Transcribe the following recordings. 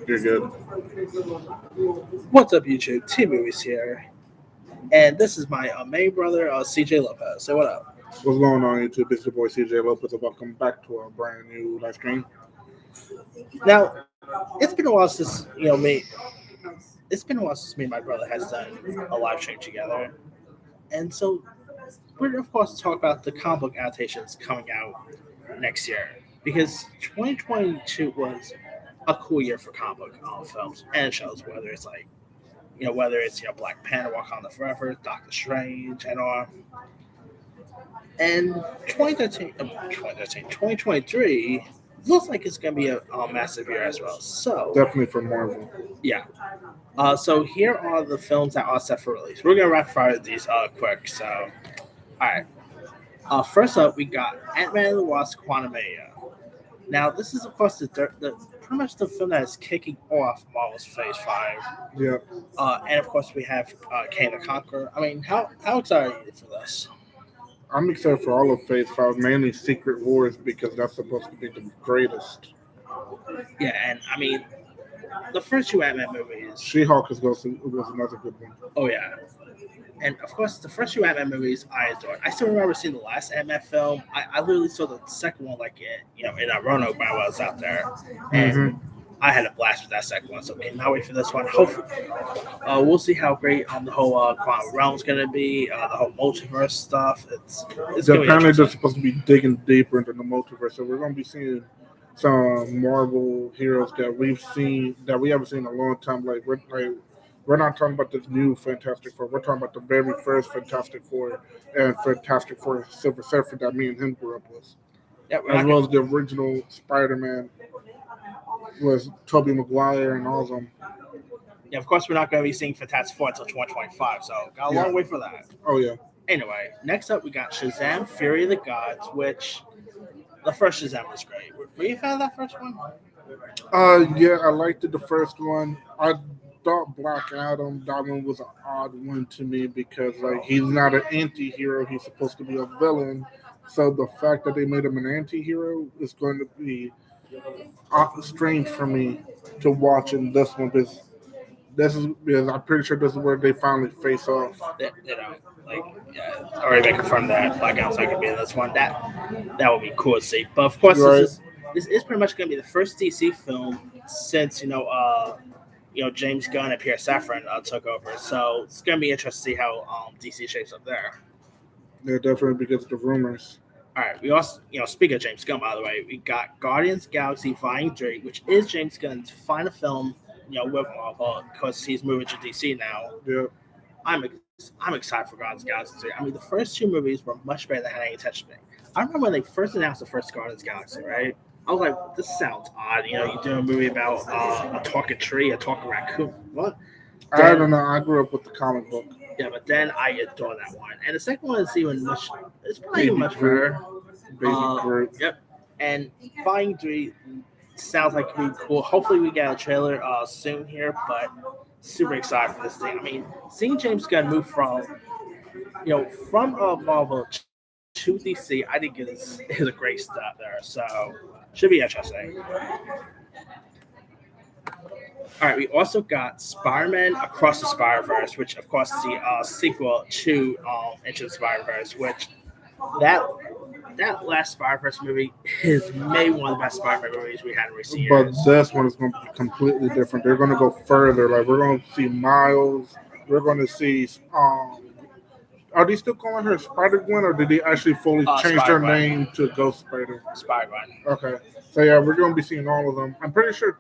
You're good. What's up, YouTube? T Movies here, and this is my main brother, CJ Lopez. Say what up? What's going on, YouTube? It's your boy CJ Lopez, and welcome back to our brand new live stream. Now, it's been a while since me. It's been a while since me and my brother has done a live stream together, and so we're of course talk about the comic book adaptations coming out next year because 2022 was a cool year for comic book films and shows. Whether it's Black Panther, Wakanda Forever, Doctor Strange, and all. And 2023 looks like it's going to be a massive year as well. So, Definitely for Marvel. yeah. So here are the films that are set for release. We're going to rapid fire these quick. So, all right. First up, we got Ant-Man and the Wasp: Quantumania. Now, this is, of course, the pretty much the film that is kicking off Marvel's Phase 5. Yeah. And, of course, we have Kang the Conqueror. I mean, how excited are you for this? I'm excited for all of Phase 5, mainly Secret Wars, because that's supposed to be the greatest. Yeah, and I mean, the first two Ant-Man movies. She-Hulk was another good one. Oh, yeah. And, of course, the first two Ant-Man movies I adored. I still remember seeing the last Ant-Man film. I literally saw the second one, in Roanoke when I was out there. And I had a blast with that second one, so cannot wait for this one. Hopefully, we'll see how great the whole quantum realm is going to be, the whole multiverse stuff. It's apparently they're supposed to be digging deeper into the multiverse, so we're going to be seeing some Marvel heroes that we haven't seen in a long time. We're not talking about this new Fantastic Four. We're talking about the very first Fantastic Four and Fantastic Four Silver Surfer that me and him grew up with, as well as the original Spider-Man was Tobey Maguire and all of them. Yeah, of course, we're not going to be seeing Fantastic Four until 2025, so got a long way for that. Oh, yeah. Anyway, next up, we got Shazam, Fury of the Gods, which the first Shazam was great. Were you a fan of that first one? Yeah, I liked it, the first one. I thought Black Adam, that one was an odd one to me because, he's not an anti-hero. He's supposed to be a villain. So the fact that they made him an anti-hero is going to be strange for me to watch in this one because I'm pretty sure this is where they finally face off. Already confirmed that Black Adam's not going to be in this one. That would be cool to see. But of course, this is pretty much going to be the first DC film since James Gunn and Pierre Safran took over. So it's going to be interesting to see how DC shapes up there. Yeah, definitely because of the rumors. All right, we also, speak of James Gunn, by the way, we got Guardians of the Galaxy Volume 3, which is James Gunn's final film, with Marvel, because he's moving to DC now. Yeah. I'm excited for Guardians of the Galaxy 3. I mean, the first two movies were much better than Had Any Touched Me. I remember when they first announced the first Guardians of the Galaxy, right? I was like, this sounds odd. You're doing a movie about a talking tree, a talking raccoon. What? I don't know. I grew up with the comic book. Yeah, but then I adore that one. And the second one is even much. It's probably much better. Baby Groot. Yep. And Volume 3 sounds like it'd be cool. Hopefully we get a trailer soon here, but super excited for this thing. I mean, seeing James Gunn move from Marvel to DC, I think is a great step there. So should be interesting. All right, we also got Spider-Man Across the Spider-Verse, which, of course, is the sequel to Into the Spider-Verse, which that last Spider-Verse movie is maybe one of the best Spider-Man movies we had in recent years. But this one is going to be completely different. They're going to go further. We're going to see Miles. We're going to see... are they still calling her Spider-Gwen, or did they actually fully change their name to Ghost Spider? Spider-Gwen. Okay. So, yeah, we're going to be seeing all of them. I'm pretty sure...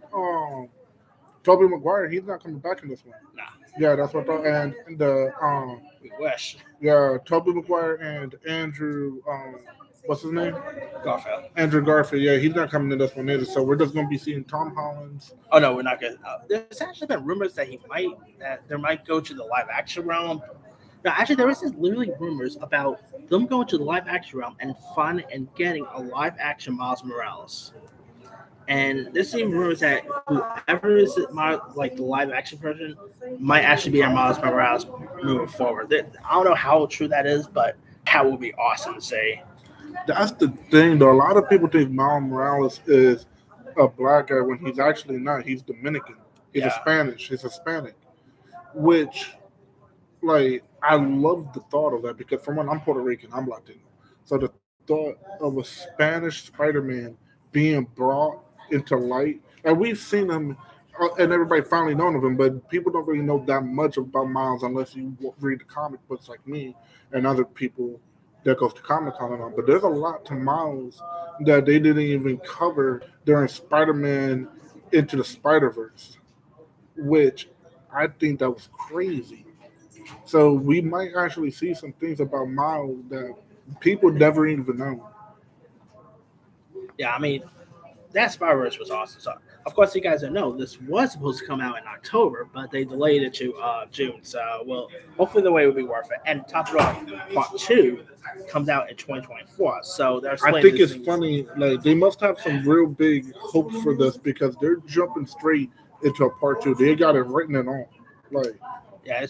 Tobey Maguire, he's not coming back in this one. Nah. Yeah, that's what I thought. And the we wish. Yeah, Tobey Maguire and Andrew what's his name? Garfield. Andrew Garfield, yeah, he's not coming in this one either. So we're just gonna be seeing Tom Holland's. Oh no, we're not gonna there's actually been rumors that there might go to the live action realm. No, actually there is literally rumors about them going to the live action realm and getting a live action Miles Morales. And there's even rumors that whoever is the live action version might actually be our Miles Morales moving forward. I don't know how true that is, but that would be awesome to say. That's the thing, though. A lot of people think Miles Morales is a black guy when he's actually not. He's Dominican. He's a Yeah. Spanish. He's Hispanic, which like I love the thought of that because from when I'm Puerto Rican, I'm Latino. So the thought of a Spanish Spider-Man being brought into light, and we've seen him, and everybody finally known of him, but people don't really know that much about Miles unless you read the comic books like me and other people that goes to Comic Con and all. But there's a lot to Miles that they didn't even cover during Spider-Man into the Spider-Verse, which I think that was crazy. So we might actually see some things about Miles that people never even know. Yeah, I mean, that Spider-Verse was awesome. So, of course, you guys don't know, this was supposed to come out in October, but they delayed it to June. So, well, hopefully the wait will be worth it. And top it off, Part 2 comes out in 2024. So, they're I explaining think these it's things. funny. Like they must have some real big hopes for this because they're jumping straight into a part two. They got it written and all. Like Yeah,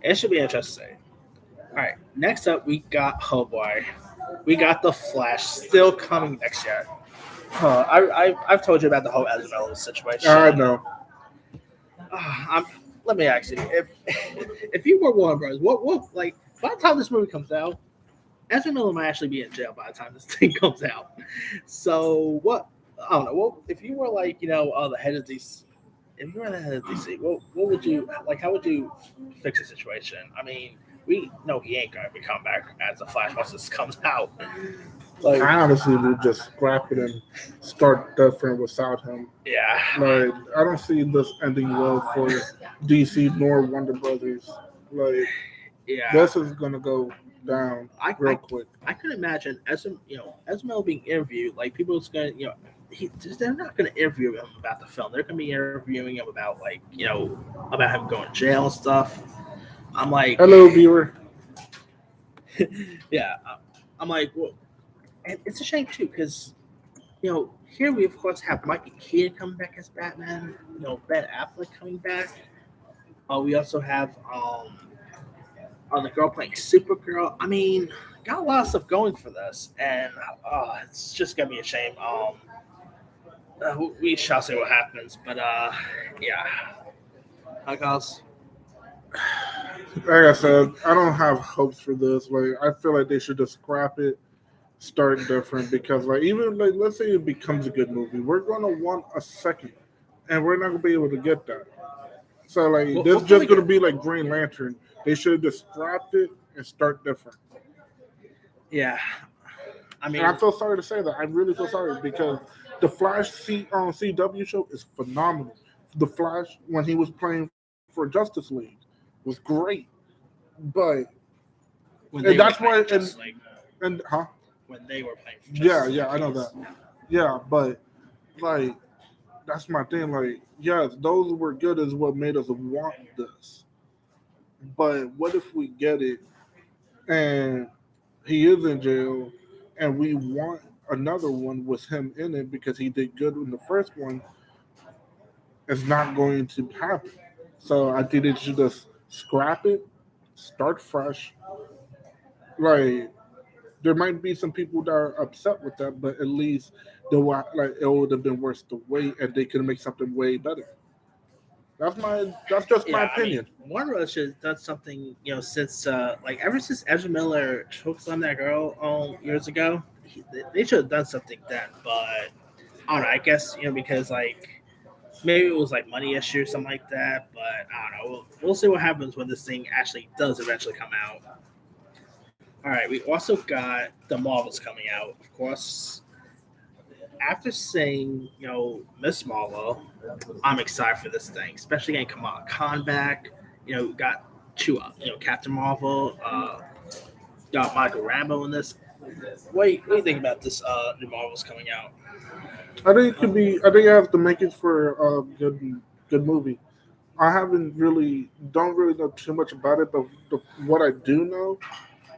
it should be interesting. All right, next up, we got, oh boy, we got The Flash still coming next year. I've told you about the whole Ezra I situation. know. I'm, let me ask you, if if you were Warner Bros, what like by the time this movie comes out, Ezra Miller might actually be in jail by the time this thing comes out. So what? I don't know. Well, if you were like the head of DC, if you were the head of DC, what would you like? How would you fix the situation? I mean, we know he ain't gonna be come back as a Flash once this comes out. Like, I honestly would just scrap it and start different without him. yeah, Like I don't see this ending well for DC nor Wonder Brothers. Like yeah. this is gonna go down I, real I quick. I could imagine Esmo being interviewed. Like people's gonna they're not gonna interview him about the film. They're gonna be interviewing him about about him going to jail and stuff. I'm like, Hello, viewer. yeah, I'm like, well, and it's a shame too because here we of course have Michael Keaton coming back as Batman. Ben Affleck coming back. We also have the girl playing Supergirl. I mean, got a lot of stuff going for this, and it's just gonna be a shame. We shall see what happens, but yeah. Hi, guys. Like I said, I don't have hopes for this. Like I feel like they should just scrap it, start different because like even like let's say it becomes a good movie, we're gonna want a second, and we're not gonna be able to get that. So like this We'll probably just gonna get. be like Green Lantern. They should have just scrapped it and start different. Yeah, I And I mean, feel sorry to say that. I really feel sorry because the Flash on CW show is phenomenal. The Flash when he was playing for Justice League was great, but when and they were that's why playing just like and huh when they were playing for yeah Justice yeah League, I know that yeah but like that's my thing like yes those were good is what made us want this but what if we get it and he is in jail and we want another one with him in it because he did good in the first one it's not going to happen so I think they should just scrap it start fresh like there might be some people that are upset with that, but at least like it would have been worth the wait, and they could make something way better. That's just my yeah, I mean, opinion. Warner Bros. Should have done something, since like ever since Ezra Miller choked on that girl years ago. They should have done something then, but I don't know. I guess because like maybe it was like money issue or something like that. But I don't know. We'll see what happens when this thing actually does eventually come out. All right, we also got the Marvels coming out, of course. After seeing Miss Marvel, I'm excited for this thing, especially getting Kamala Khan back. We got two, Captain Marvel, got Michael Rambo in this. What do you think about this new Marvels coming out? I think it could be. I think it has to make it for a good movie. I haven't really don't really know too much about it, but what I do know,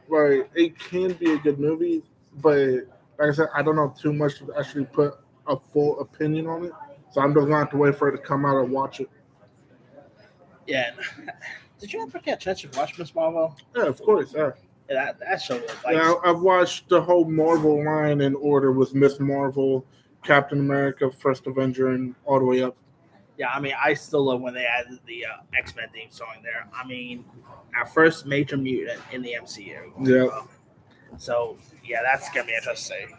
like it can be a good movie, but like I said, I don't know too much to actually put a full opinion on it. So I'm just gonna have to wait for it to come out and watch it. Yeah, did you ever get a chance to watch Miss Marvel? Yeah, of course. Yeah. Yeah, that show was like, Yeah, I've watched the whole Marvel line in order with Miss Marvel, Captain America, First Avenger, and all the way up. Yeah, I mean, I still love when they added the X-Men theme song there. I mean, our first major mutant in the MCU. Yeah. So yeah, that's gonna be interesting.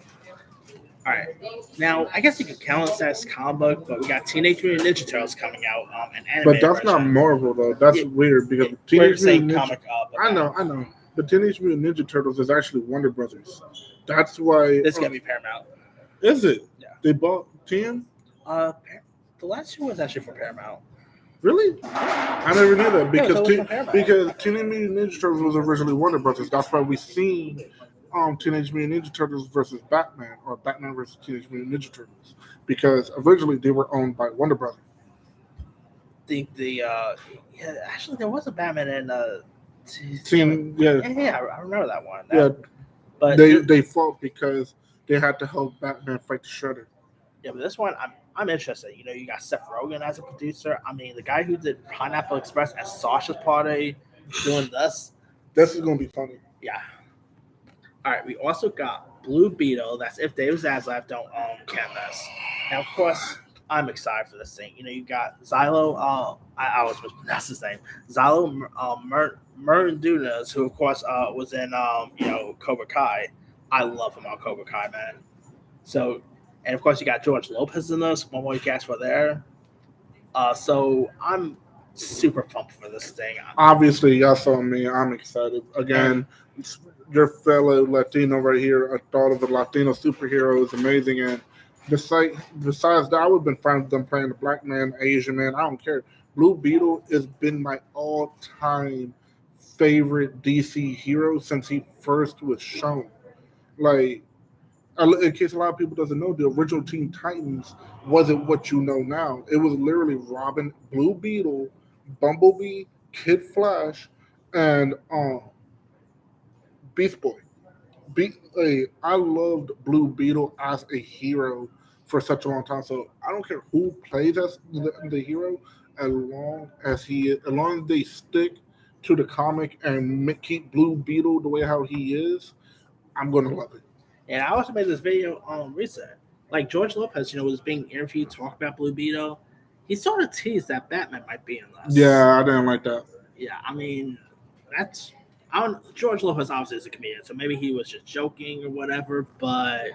All right, now I guess you could count this as comic book, but we got Teenage Mutant Ninja Turtles coming out, an But animated that's not version. Marvel though. That's Yeah, weird because We're Teenage saying Mutant Ninja. comic up. I know. But Teenage Mutant Ninja Turtles is actually Warner Brothers. That's why. This is gonna be Paramount. Is it? Yeah. They bought TM? The last one was actually for Paramount. Really? I never knew that Yeah, it was because always from Paramount. because Teenage Mutant Ninja Turtles was originally Warner Brothers. That's why we seen Teenage Mutant Ninja Turtles versus Batman or Batman versus Teenage Mutant Ninja Turtles because originally they were owned by Warner Brothers. Yeah, actually there was a Batman in Yeah, I remember that one. yeah. But They fought because they had to help Batman fight the Shredder. yeah, but this one I'm interested. You know, you got Seth Rogen as a producer. I mean, the guy who did Pineapple Express as Sasha's Party doing this. This is gonna be funny. Yeah. All right, we also got Blue Beetle. That's if Dave Zaslav don't count this. Now, of course, I'm excited for this thing. You know, you got Xylo. I always mispronounce his name. Xylo Murdunas, who of course was in Cobra Kai. I love him on Cobra Kai, man. So, and of course, you got George Lopez in this. One more cast for there. So I'm super pumped for this thing. Obviously, y'all saw me. I'm excited again. Your fellow Latino right here. I thought of a Latino superhero is amazing, and besides that, I would have been fine with them playing the black man, Asian man. I don't care. Blue Beetle has been my all-time favorite DC hero since he first was shown. Like, in case a lot of people doesn't know, the original Teen Titans wasn't what you know now. It was literally Robin, Blue Beetle, Bumblebee, Kid Flash, and Beast Boy. I loved Blue Beetle as a hero for such a long time. So I don't care who plays as the hero, as long as they stick to the comic and keep Blue Beetle the way how he is, I'm gonna love it. And I also made this video recent. Like George Lopez, was being interviewed, talk about Blue Beetle. He sort of teased that Batman might be in this. Yeah, I didn't like that. Yeah, I mean, George Lopez obviously is a comedian, so maybe he was just joking or whatever. But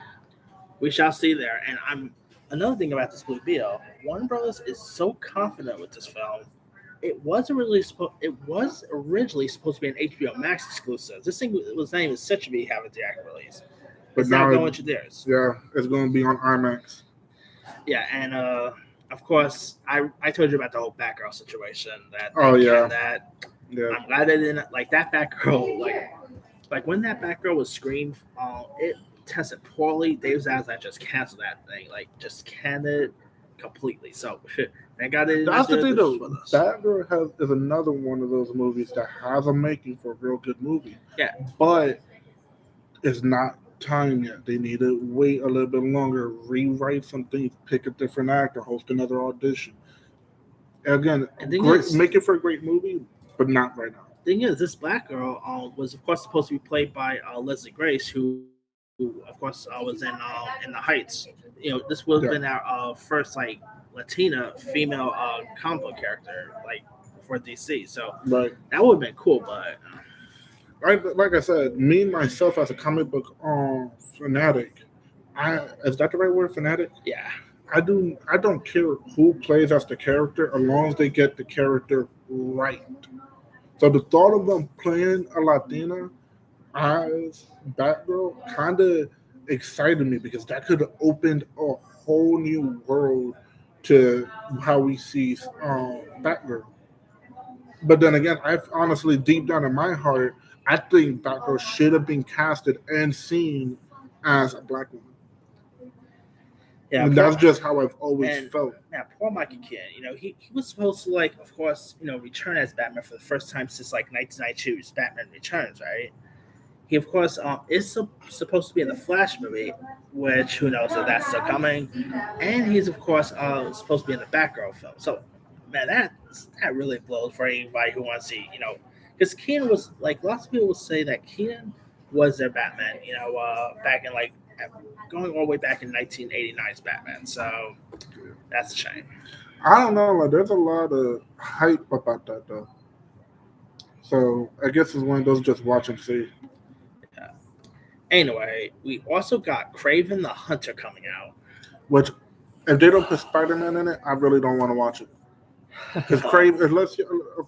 we shall see there. And another thing about this Blue Beetle. Warner Bros. Is so confident with this film. It was originally supposed to be an HBO Max exclusive. This thing was not even set to be having theatrical release. It's now going to theirs. Yeah, it's going to be on IMAX. Yeah, and of course, I told you about the whole Batgirl situation. Yeah. I'm glad they didn't like that Batgirl. Like when that Batgirl was screened, it tested poorly. Dave Zaslav just canceled that thing. Like just canned it completely. So thank God they didn't. That's the thing though. Batgirl is another one of those movies that has a making for a real good movie. Yeah, but it's not time yet. They need to wait a little bit longer, rewrite some things, pick a different actor, host another audition. Again, make it for a great movie, but not right now. Thing is, this Batgirl was of course supposed to be played by Leslie Grace, who of course was in the Heights. This would have been our first like Latina female comic book character like for DC. So that would have been cool, but. Like I said, me myself as a comic book fanatic, is that the right word, fanatic? Yeah. I don't care who plays as the character as long as they get the character right. So the thought of them playing a Latina as Batgirl kind of excited me because that could have opened a whole new world to how we see Batgirl. But then again, I honestly, deep down in my heart, I think Batgirl should have been casted and seen as a black woman. Yeah, and that's just how I've always felt. Now, poor Michael Keaton, he was supposed to, like, of course, return as Batman for the first time since, like, 1992's Batman Returns, right? He, of course, is supposed to be in the Flash movie, which, who knows if that's still coming. And he's, of course, supposed to be in the Batgirl film. So, man, that really blows for anybody who wants to see, because Keaton was, like, lots of people will say that Keaton was their Batman, back in, like, going all the way back in 1989's Batman. So that's a shame. I don't know. Like, there's a lot of hype about that though. So I guess it's one of those just watch and see. Yeah. Anyway, we also got Craven the Hunter coming out. Which, if they don't put Spider-Man in it, I really don't want to watch it. Because Craven,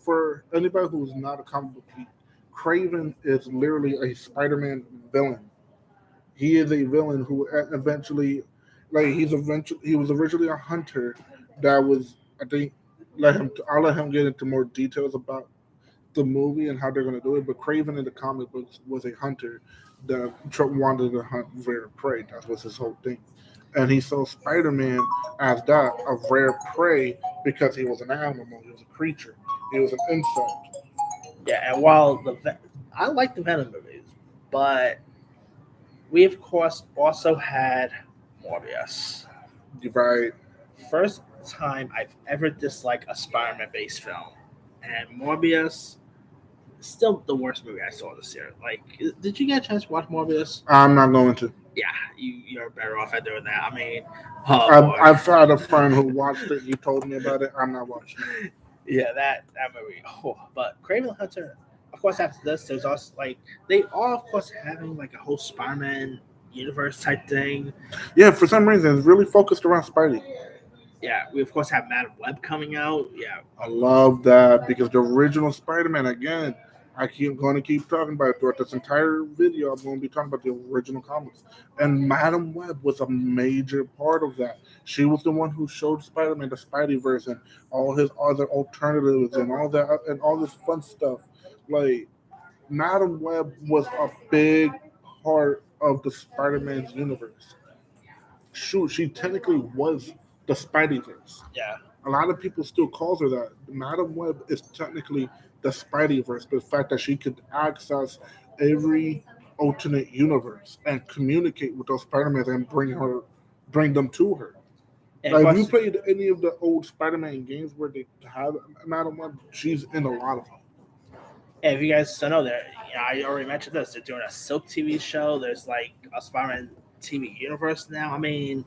for anybody who's not a comic book geek, Craven is literally a Spider-Man villain. He is a villain who eventually, he was originally a hunter that was, I think, I'll let him get into more details about the movie and how they're going to do it. But Craven in the comic books was a hunter that wanted to hunt rare prey. That was his whole thing. And he saw Spider-Man as that, of rare prey, because he was an animal, he was a creature, he was an insect. Yeah, and while I like the Venom movies, but we of course also had Morbius. Right. First time I've ever disliked a Spider-Man based film, and Morbius is still the worst movie I saw this year. Like, did you get a chance to watch Morbius? I'm not going to. Yeah, you're better off at doing that. I mean, I've had a friend who watched it. He told me about it. I'm not watching it. Yeah, that movie. Oh, but Craven the Hunter, of course, after this, there's also like they are of course having like a whole Spider-Man universe type thing. Yeah, for some reason, it's really focused around Spidey. Yeah, we of course have Madam Web coming out. Yeah, I love that because the original Spider-Man, again, I keep going to keep talking about it throughout this entire video. I'm going to be talking about the original comics. And Madam Web was a major part of that. She was the one who showed Spider-Man the Spideyverse and all his other alternatives and all that and all this fun stuff. Like, Madam Web was a big part of the Spider-Man's universe. Shoot, she technically was the Spideyverse. yeah, A lot of people still calls her that. Madam Web is technically the Spideyverse, but the fact that she could access every alternate universe and communicate with those Spider-Man and bring them to her. and Like, of if you course, played any of the old Spider-Man games where they have Madam Web, she's in a lot of them. and if you guys don't know, I already mentioned this. They're doing a Silk TV show. There's like a Spider-Man TV universe now. I mean,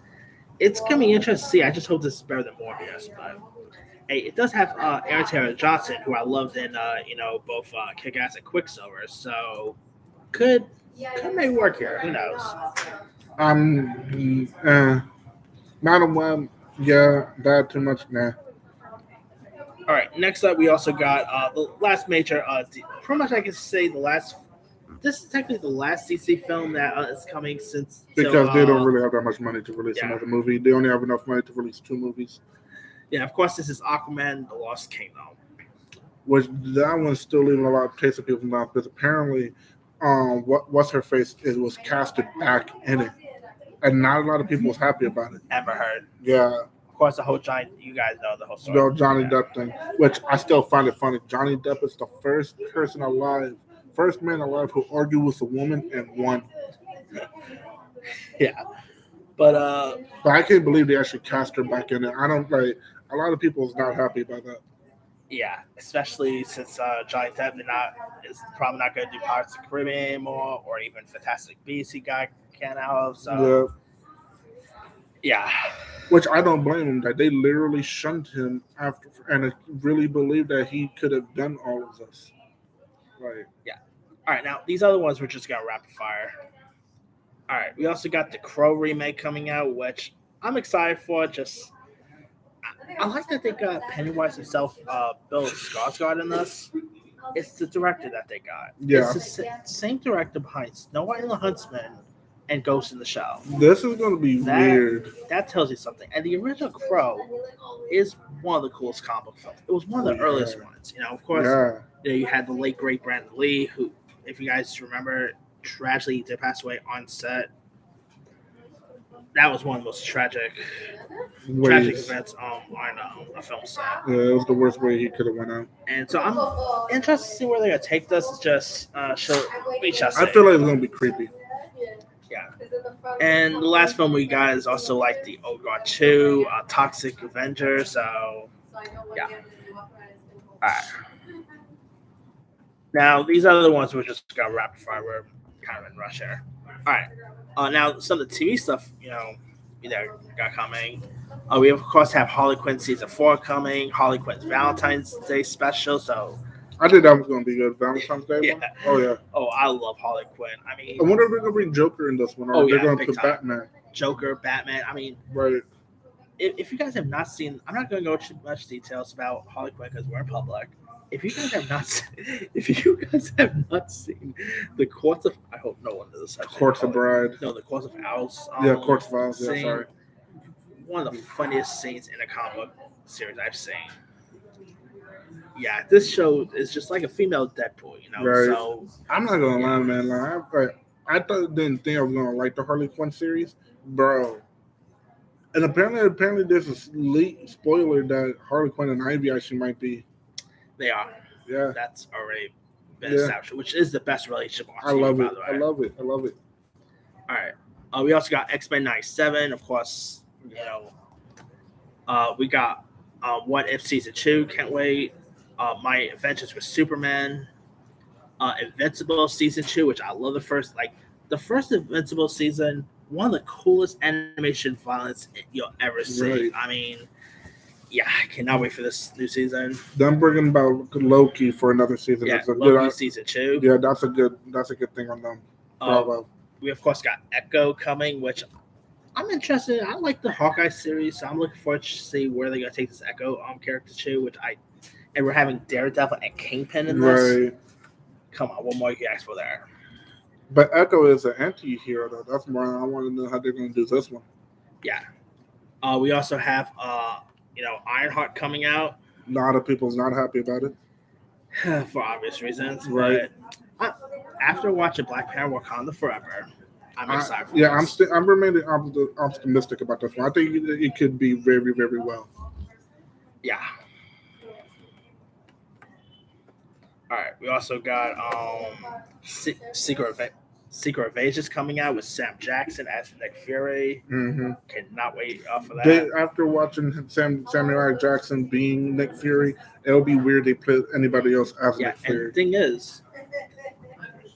it's gonna be interesting to see. I just hope this is better than Morbius, but. Hey, it does have Aaron Taylor Johnson, who I loved in both Kick-Ass and Quicksilver. So could maybe work here. Who knows? Madam Web, yeah, that too much, nah. All right. Next up, we also got the last major. Pretty much, I can say the last. This is technically the last DC film that is coming since Because they don't really have that much money to release yeah. another movie. They only have enough money to release 2 movies. Yeah, of course, this is Aquaman: The Lost Kingdom. Which that one's still leaving a lot of taste of people's mouth because apparently, what's her face? It was casted back in it, and not a lot of people was happy about it. Amber Heard. Yeah, Of course, the whole Johnny. You guys know the whole story. the Johnny Depp thing, which I still find it funny. Johnny Depp is the first man alive who argued with a woman and won. Yeah, but I can't believe they actually cast her back in it. I don't like. A lot of people is not happy about that. yeah, especially since Johnny Depp is probably not going to do Pirates of the Caribbean anymore, or even Fantastic Beasts he got canned out of. So yeah. Which I don't blame him. That they literally shunned him after, and I really believe that he could have done all of this. Right. Yeah. All right. Now these other ones we're just gonna rapid fire. All right. We also got the Crow remake coming out, which I'm excited for. Just I like that they got Pennywise himself, Bill Skarsgård in this. It's the director that they got. Yeah. It's the same director behind Snow White and the Huntsman and Ghost in the Shell. This is going to be weird. That tells you something. And the original Crow is one of the coolest comic book films. It was one of the earliest ones. Of course, you had the late, great Brandon Lee, who, if you guys remember, tragically did pass away on set. That was one of the most tragic events on a film set. Yeah, it was the worst way he could have went out. And so I'm interested to see where they're going to take this. It's just, I feel like it's going to be creepy. Yeah. And the last film we got is also like the Old Guard 2, Toxic Avenger. So, yeah. All right. Now, these other ones we're just going to rapid fire. kind of in rush here. All right. Now some of the TV stuff, that got coming. We of course have Harley Quinn season 4 coming. Harley Quinn's Valentine's Day special. So I think that was going to be good. Valentine's Day yeah. one? Oh, yeah. Oh, I love Harley Quinn. I mean, I wonder if they're going to bring Joker in this one, or they're going to put time. Batman. Joker, Batman. I mean, right. If you guys have not seen, I'm not going to go into much details about Harley Quinn because we're in public. If you guys have not seen the Courts of, I hope no one does. Courts of Bride. No, the Courts of Owls. Yeah, Courts of Owls. Yeah, sorry. One of the funniest scenes in a comic book series I've seen. Yeah, this show is just like a female Deadpool, Right. So I'm not gonna lie, man. I didn't think I was gonna like the Harley Quinn series, bro. And apparently, there's a leak spoiler that Harley Quinn and Ivy actually might be. They are. Yeah. That's already been established, which is the best relationship on TV, I love it. By the way. I love it. All right. We also got X-Men 97, of course. We got What If Season 2. Can't wait. My Adventures with Superman. Invincible Season 2, which I love the first Invincible season. One of the coolest animation violence you'll ever see. Right. I mean, yeah, I cannot wait for this new season. Them bringing about Loki for another season. Yeah, Loki Season 2. Yeah, that's a good thing on them. Bravo. We of course got Echo coming, which I'm interested in. I like the Hawkeye series, so I'm looking forward to see where they're gonna take this Echo character to. And we're having Daredevil and Kingpin in this. Right. Come on, what more you can ask for there? But Echo is an anti-hero, though. That's more. I want to know how they're going to do this one. Yeah. We also have, Ironheart coming out. A lot of people's not happy about it. For obvious reasons. Right. But after watching Black Panther Wakanda Forever, I'm excited for this. I'm remaining optimistic about this one. I think it could be very, very well. Yeah. All right. We also got Secret Invasion's coming out with Sam Jackson as Nick Fury. Mm-hmm. Cannot wait for that. After watching Samuel Jackson being Nick Fury, it'll be weird they put anybody else as Nick Fury. And the thing is,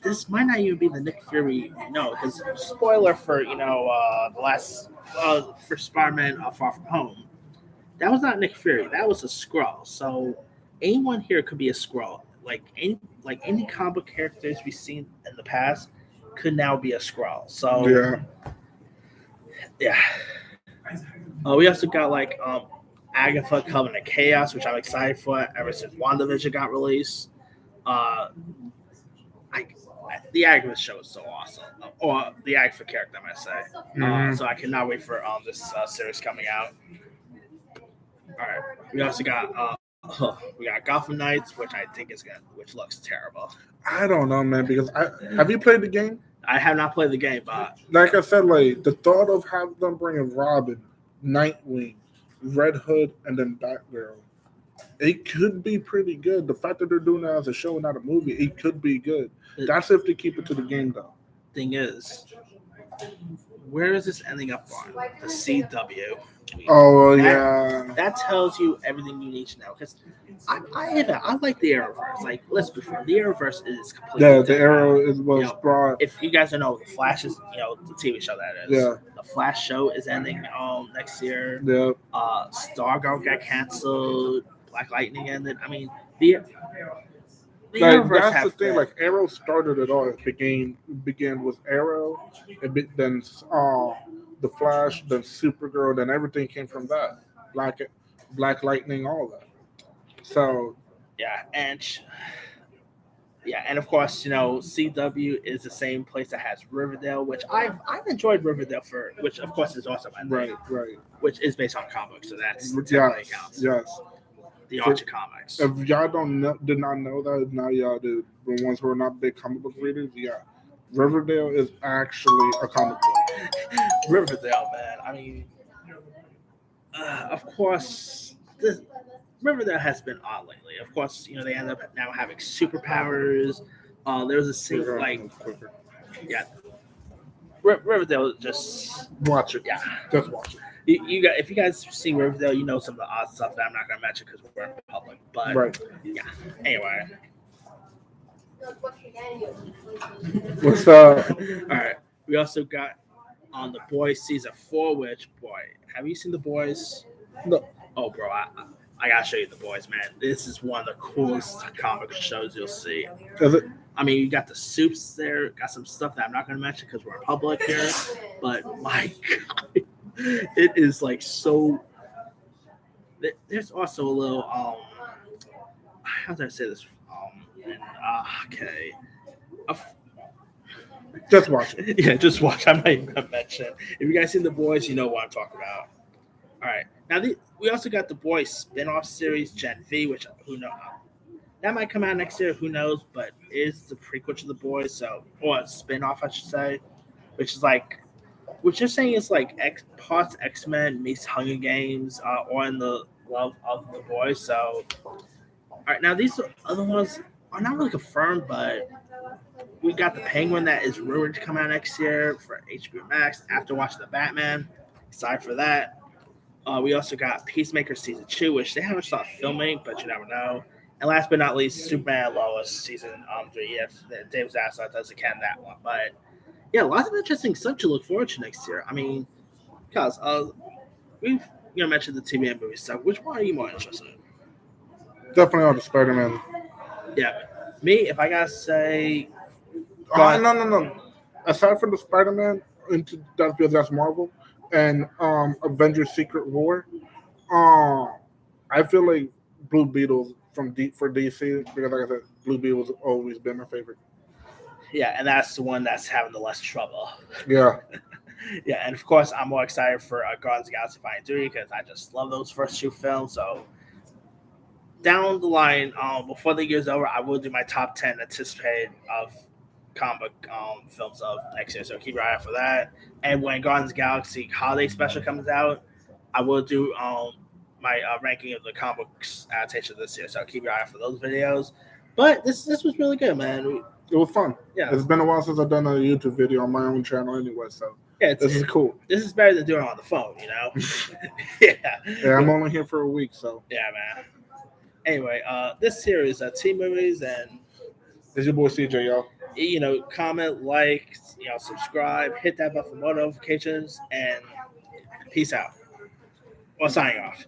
this might not even be the Nick Fury. No, because spoiler for the last for Spider-Man Far From Home, that was not Nick Fury. That was a Skrull. So anyone here could be a Skrull. Like any comic book characters we've seen in the past could now be a Skrull. So yeah. We also got Agatha coming to Chaos, which I'm excited for ever since WandaVision got released. The Agatha show is so awesome, or the Agatha character, I might say. So I cannot wait for this series coming out. All right, we also got Gotham Knights, which I think which looks terrible. I don't know, man, because have you played the game? I have not played the game, but like I said, the thought of having them bring in Robin, Nightwing, Red Hood, and then Batgirl, it could be pretty good. The fact that they're doing it as a show, not a movie, it could be good. That's if they keep it to the game, though. Thing is, where is this ending up on? The CW. That tells you everything you need to know. Because I like the Arrowverse. Let's be fair, the Arrowverse is completely different. The Arrow was brought. If you guys don't know, the Flash is the TV show that is. Yeah. The Flash show is ending next year. Yeah. Stargirl got canceled. Black Lightning ended. I mean, the that's the thing. Arrow started it all. It began with Arrow, then the Flash, then Supergirl, then everything came from that. Black Lightning, all that. So and of course, CW is the same place that has Riverdale, which I've enjoyed Riverdale which of course is also right, which is based on comics, so that's definitely counts. Yes. The Archie comics. If y'all did not know that, now y'all do. The ones who are not big comic book readers, Riverdale is actually a comic book. Riverdale, man. I mean, of course, Riverdale has been odd lately. Of course, they end up now having superpowers. There was a scene Riverdale just watch it. Yeah, just watch it. If you guys see Riverdale, you know some of the odd stuff that I'm not going to mention because we're in public. But right. Yeah. Anyway, What's up? All right. We also got on The Boys season 4, which, boy, have you seen The Boys? No, Oh, bro, I gotta show you The Boys, man. This is one of the coolest comic shows you'll see. is it? I mean, you got the soups there, got some stuff that I'm not going to mention because we're in public here, but my God, it is like so. There's also a little, how do I say this? Okay. Just watch it. Yeah, just watch. I'm not even going to mention. If you guys seen The Boys, you know what I'm talking about. All right. Now, we also got The Boys spin-off series, Gen V, which who knows? That might come out next year, who knows? But is the prequel to The Boys, so or a spin-off, I should say, which is like, what you're saying is like parts X-Men meets Hunger Games, or in the love of The Boys. So, all right, now these other ones are not really confirmed, but we got the Penguin that is rumored to come out next year for HBO Max after watching the Batman. Aside for that, we also got Peacemaker season 2, which they haven't started filming, but you never know. And last but not least, Superman and Lois season 3. If Dave Zaslav doesn't count that one, but yeah, lots of interesting stuff to look forward to next year. I mean, because we've mentioned the TV and movie stuff. Which one are you more interested in? Definitely on the Spider-Man. Yeah, me. If I gotta say, No. Aside from the Spider-Man, that's because that's Marvel, and Avengers: Secret War. I feel like Blue Beetle for DC because, like I said, Blue Beetle's always been my favorite. Yeah, and that's the one that's having the less trouble. Yeah. Yeah, and of course, I'm more excited for Guardians of the Galaxy Volume 3 because I just love those first 2 films. So down the line, before the year's over, I will do my top 10 anticipated of comic films of next year. So keep your eye out for that. And when Guardians of the Galaxy Holiday Special comes out, I will do my ranking of the comic books adaptation this year. So keep your eye out for those videos. But this was really good, man. It was fun. Yeah, it's been a while since I've done a YouTube video on my own channel anyway, so yeah, this is cool. This is better than doing it on the phone, you know? Yeah, I'm only here for a week, so. Yeah, man. Anyway, this series are Team Movies, and it's your boy CJ, y'all. You know, comment, like, subscribe, hit that bell for more notifications, and peace out. Well, signing off.